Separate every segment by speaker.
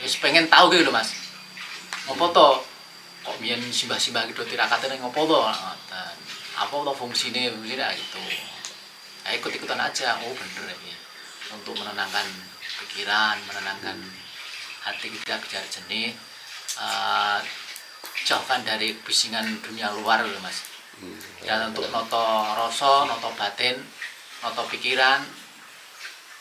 Speaker 1: wis pengen tahu gitu loh Mas. Ngopo to? Kok biyen simbah-simbah gitu tirakatene ngopo to? Ngoten. Apa to fungsine gitu. Nah, ikut-ikutan aja. Oh bener ya. Untuk menenangkan pikiran, menenangkan hati kita bicara jernih, jauhkan dari bisingan dunia luar loh Mas. Dan untuk noto rasa, noto batin, noto pikiran,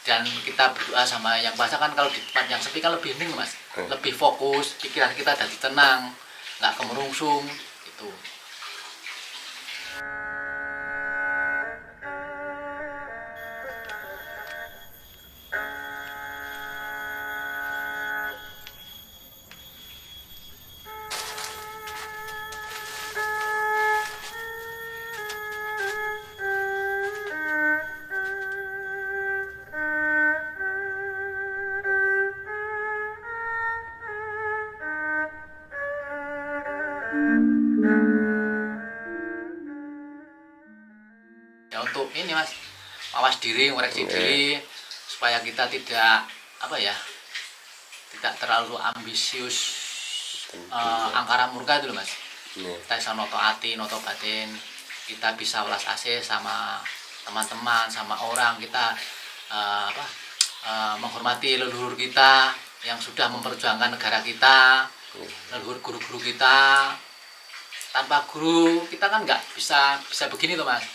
Speaker 1: dan kita berdoa sama yang kuasa. Kan kalau di tempat yang sepi kan lebih hening Mas, lebih fokus, pikiran kita jadi tenang, nggak kemerungsung gitu. Ya untuk ini Mas, mawas diri, ngoreksi diri supaya kita tidak tidak terlalu ambisius, angkara murka itu loh Mas. Kita bisa noto hati, noto batin, kita bisa welas asih sama teman-teman, sama orang, kita menghormati leluhur kita yang sudah memperjuangkan negara kita, leluhur guru-guru kita. Tanpa guru kita kan nggak bisa begini tuh Mas.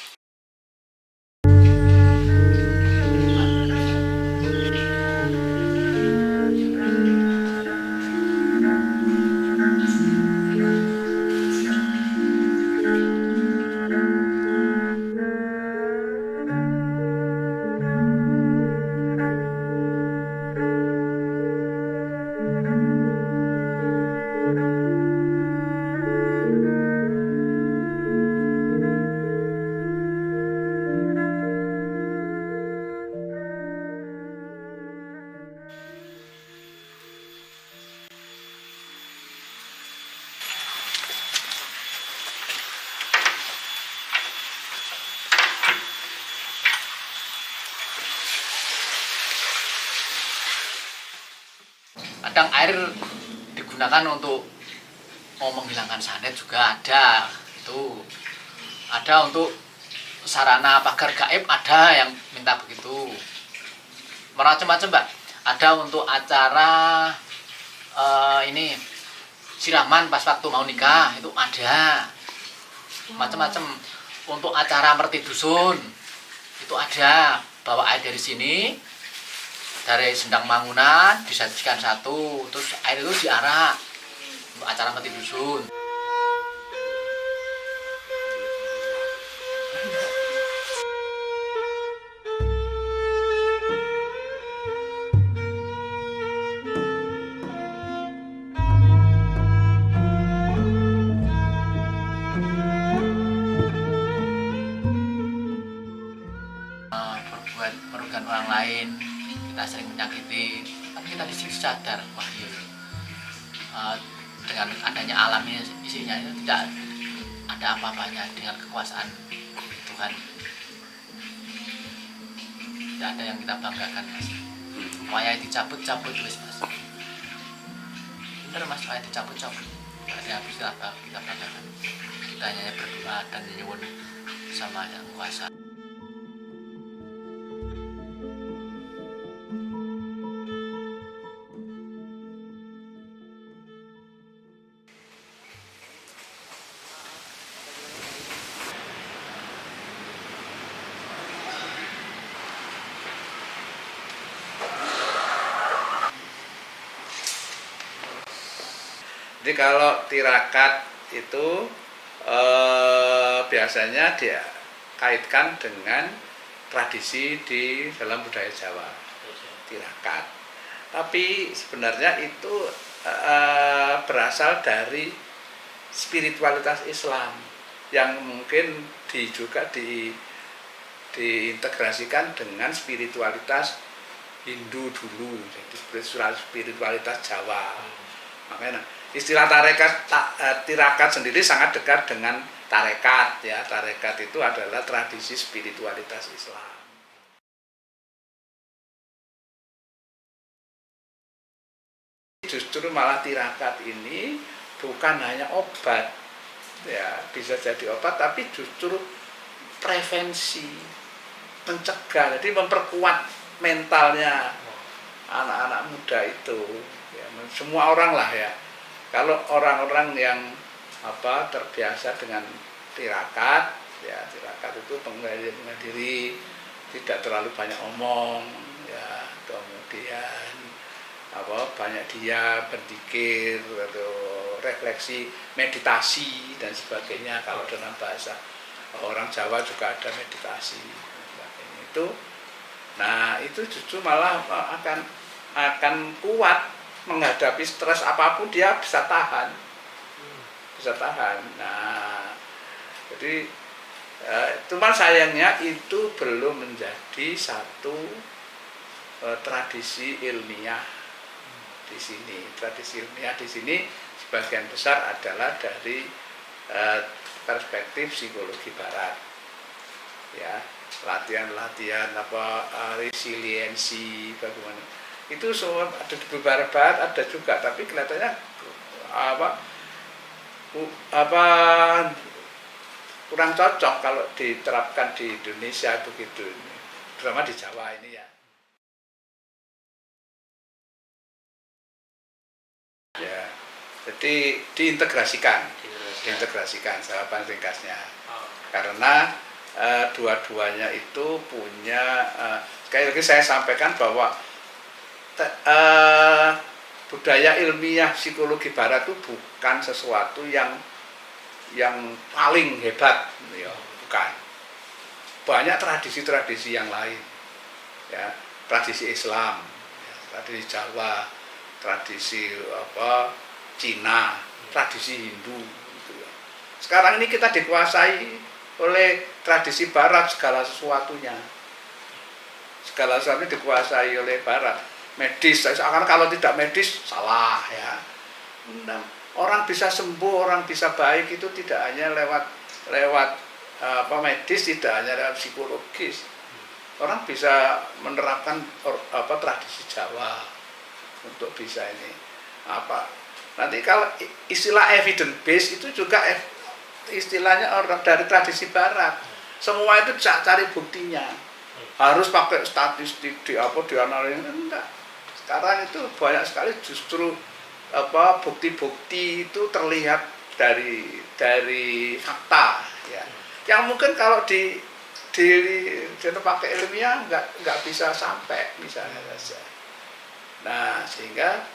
Speaker 1: Kadang air digunakan untuk menghilangkan santet juga ada, itu ada untuk sarana pagar gaib, ada yang minta begitu, macam-macam Mbak. Ada untuk acara ini siraman pas waktu mau nikah itu ada, macam-macam. Untuk acara merti dusun itu ada, bawa air dari sini, dari sendang mangunan disajikan satu, terus air itu diarak untuk acara mati dusun. Berbuat merugikan orang lain, kita sering menyakiti, tapi kita di sini sadar, wah iya, dengan adanya alam ini, isinya itu tidak ada apa-apanya dengan kekuasaan Tuhan. Tidak ada yang kita banggakan Mas. Wayah dicabut-cabut Mas. Bener Mas, wayah dicabut-cabut, tidak ada yang bisa kita banggakan. Kita hanya berdoa dan nyuwun sama yang kuasa.
Speaker 2: Jadi kalau tirakat itu biasanya dia kaitkan dengan tradisi di dalam budaya Jawa, tirakat. Tapi sebenarnya itu berasal dari spiritualitas Islam yang mungkin juga diintegrasikan dengan spiritualitas Hindu dulu, jadi spiritualitas Jawa. Makanya istilah tirakat sendiri sangat dekat dengan tarekat ya. Tarekat itu adalah tradisi spiritualitas Islam. Justru malah tirakat ini bukan hanya obat, ya bisa jadi obat, tapi justru prevensi, mencegah, jadi memperkuat mentalnya anak-anak muda itu. Ya, semua orang lah ya. Kalau orang-orang yang terbiasa dengan tirakat, ya tirakat itu pengendalian diri, tidak terlalu banyak omong, ya kemudian banyak diam, berzikir, atau refleksi, meditasi dan sebagainya. Kalau dalam bahasa orang Jawa juga ada meditasi dan sebagainya itu. Nah itu justru malah akan kuat menghadapi stres apapun, dia bisa tahan, Nah jadi cuman sayangnya itu belum menjadi satu tradisi ilmiah di sini. Tradisi ilmiah di sini sebagian besar adalah dari perspektif psikologi barat, ya latihan-latihan resiliensi bagaimana itu semua ada di barat, ada juga, tapi kelihatannya kurang cocok kalau diterapkan di Indonesia begitu, terutama di Jawa ini ya. Ya, jadi diintegrasikan jawaban ringkasnya. Karena dua-duanya itu punya, sekali lagi saya sampaikan bahwa budaya ilmiah psikologi barat itu bukan sesuatu yang paling hebat, ya, bukan. Banyak tradisi-tradisi yang lain, ya, tradisi Islam, ya, tradisi Jawa, tradisi Cina, tradisi Hindu, gitu ya. Sekarang ini kita dikuasai oleh tradisi Barat, segala sesuatunya dikuasai oleh Barat. Medis, seakan kalau tidak medis salah, ya. Orang bisa sembuh, orang bisa baik itu tidak hanya lewat medis, tidak hanya lewat psikologis. Orang bisa menerapkan tradisi Jawa untuk bisa ini nanti kalau istilah evidence base itu juga istilahnya orang dari tradisi Barat. Semua itu cari buktinya, harus pakai statistik dianalisis, enggak. Sekarang itu banyak sekali justru bukti-bukti itu terlihat dari fakta, ya. Yang mungkin kalau pakai ilmiah nggak bisa sampai misalnya saja. Nah sehingga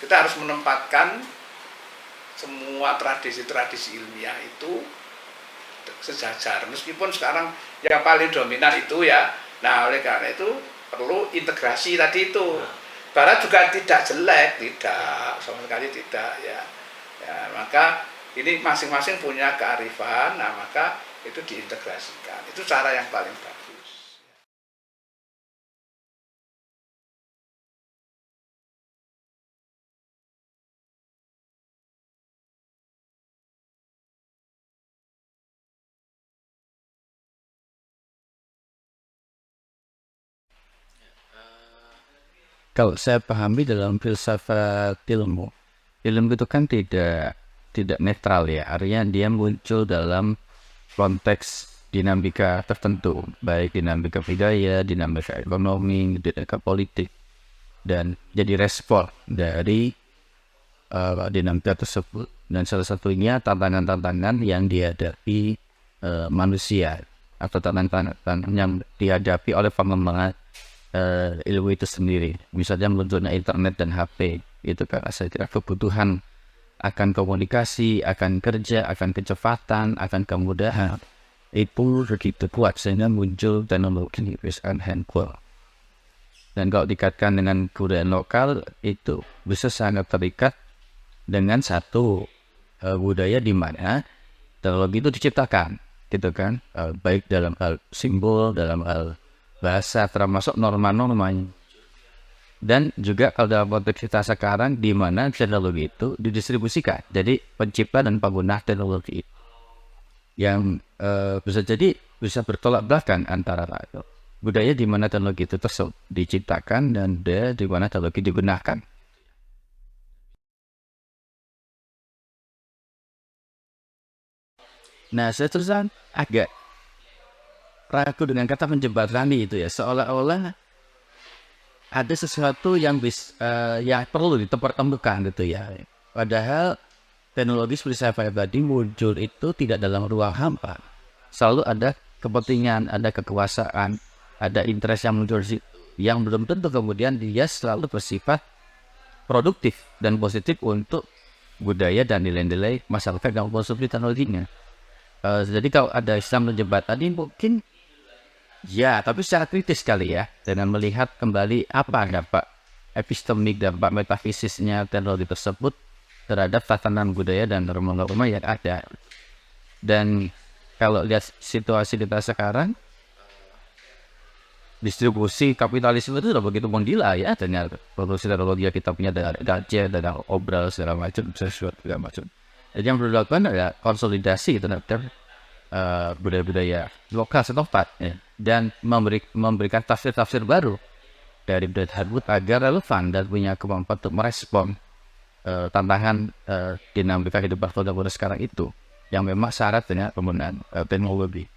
Speaker 2: kita harus menempatkan semua tradisi-tradisi ilmiah itu sejajar, meskipun sekarang yang paling dominan itu ya. Nah oleh karena itu perlu integrasi tadi itu. Barat juga tidak jelek, tidak, sama sekali tidak, ya. Maka ini masing-masing punya kearifan, nah maka itu diintegrasikan. Itu cara yang paling bagus.
Speaker 3: Kalau saya pahami dalam filsafat ilmu itu kan tidak netral ya, artinya dia muncul dalam konteks dinamika tertentu, baik dinamika budaya, dinamika ekonomi, dinamika politik, dan jadi respon dari dinamika tersebut. Dan salah satunya tantangan-tantangan yang dihadapi manusia, atau tantangan yang dihadapi oleh pengembangan ilmu itu sendiri. Misalnya munculnya internet dan HP, itu kan saya kira kebutuhan akan komunikasi, akan kerja, akan kecepatan, akan kemudahan itu begitu kuat sehingga muncul teknologi misalkan handphone. Dan kalau dikaitkan dengan kebudayaan lokal, itu bisa sangat terikat dengan satu budaya di mana teknologi itu diciptakan, gitu kan, baik dalam hal simbol, dalam hal bahasa, termasuk norma-normanya. Dan juga kalau dalam konteks kita sekarang di mana teknologi itu didistribusikan, jadi pencipta dan pengguna teknologi yang bisa jadi bisa bertolak belakang antara itu. budaya di mana teknologi itu diciptakan dan budaya di mana teknologi digunakan. Nah, saya terusan agak ragu dengan kata menjembatani itu ya, seolah-olah ada sesuatu yang yang perlu dipertemukan gitu ya. Padahal teknologi seperti saya tadi muncul itu tidak dalam ruang hampa. Selalu ada kepentingan, ada kekuasaan, ada interest yang muncul di situ, yang belum tentu kemudian dia selalu bersifat produktif dan positif untuk budaya dan nilai-nilai masyarakat yang konsumsi teknologinya. Jadi kalau ada Islam menjembatani mungkin ya, tapi secara kritis sekali ya, dengan melihat kembali apa dampak epistemik, dampak metafisisnya teknologi tersebut terhadap tatanan budaya dan norma-norma yang ada. Dan kalau lihat situasi kita sekarang, distribusi kapitalisme itu sudah begitu menggila ya, dengan produksi teknologi yang kita punya dari gadget, dari obral segala macam, sesuatu segala macam. Jadi yang perlu dilakukan adalah konsolidasi terhadap budaya-budaya lokal setempat ya, dan memberikan tafsir-tafsir baru dari budaya tersebut agar relevan dan punya kemampuan untuk merespon tantangan dinamika kehidupan modern sekarang itu yang memang syarat dengan penggunaan teknologi.